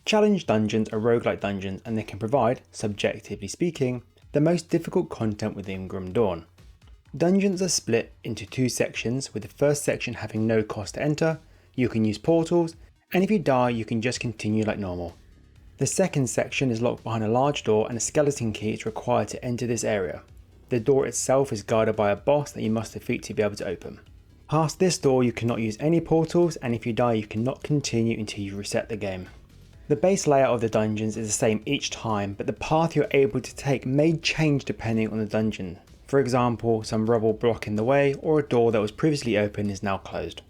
Challenge dungeons are roguelike dungeons and they can provide, subjectively speaking, the most difficult content within Grim Dawn. Dungeons are split into two sections, with the first section having no cost to enter, you can use portals, and if you die you can just continue like normal. The second section is locked behind a large door and a skeleton key is required to enter this area. The door itself is guarded by a boss that you must defeat to be able to open. Past this door you cannot use any portals, and if you die you cannot continue until you reset the game. The base layout of the dungeons is the same each time, but the path you're able to take may change depending on the dungeon. For example, some rubble blocking the way, or a door that was previously open is now closed.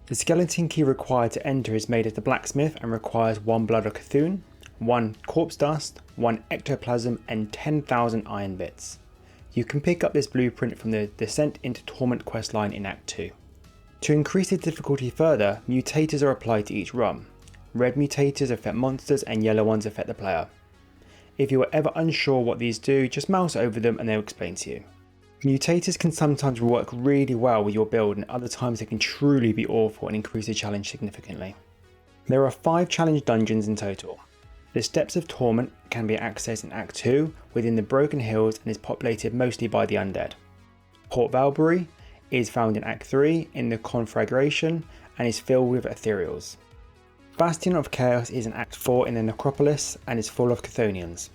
The skeleton key required to enter is made at the blacksmith and requires 1 blood of Cthulhu, 1 corpse dust, 1 ectoplasm and 10,000 iron bits. You can pick up this blueprint from the Descent into Torment questline in Act 2. To increase the difficulty further, mutators are applied to each run. Red mutators affect monsters and yellow ones affect the player. If you are ever unsure what these do, just mouse over them and they'll explain to you. Mutators can sometimes work really well with your build, and other times they can truly be awful and increase the challenge significantly. There are 5 challenge dungeons in total. The Steps of Torment can be accessed in Act 2 within the Broken Hills and is populated mostly by the undead. Port Valbury is found in Act 3 in the Conflagration and is filled with ethereals. Bastion of Chaos is in Act 4 in the Necropolis and is full of Chthonians.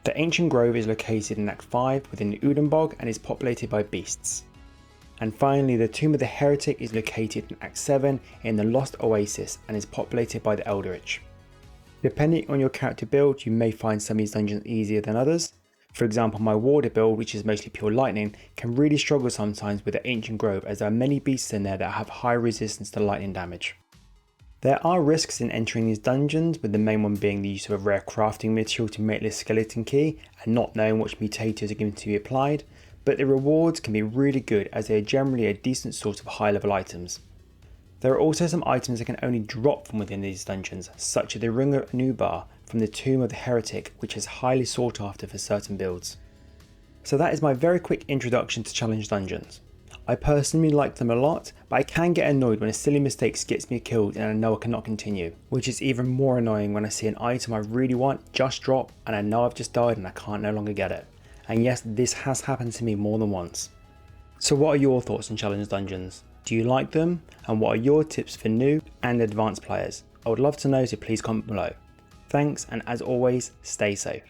The Ancient Grove is located in Act 5 within the Udenbog and is populated by beasts. And finally, the Tomb of the Heretic is located in Act 7 in the Lost Oasis and is populated by the Eldritch. Depending on your character build, you may find some of these dungeons easier than others. For example, my warder build, which is mostly pure lightning, can really struggle sometimes with the Ancient Grove, as there are many beasts in there that have high resistance to lightning damage. There are risks in entering these dungeons, with the main one being the use of a rare crafting material to make this skeleton key and not knowing which mutators are going to be applied, but the rewards can be really good as they are generally a decent source of high level items. There are also some items that can only drop from within these dungeons, such as the Ring of Nubar from the Tomb of the Heretic, which is highly sought after for certain builds. So that is my very quick introduction to challenge dungeons. I personally like them a lot, but I can get annoyed when a silly mistake gets me killed and I know I cannot continue, which is even more annoying when I see an item I really want just drop and I know I've just died and I can't no longer get it. And yes, this has happened to me more than once. So what are your thoughts on challenge dungeons? Do you like them? And what are your tips for new and advanced players? I would love to know, so please comment below. Thanks, and as always, stay safe.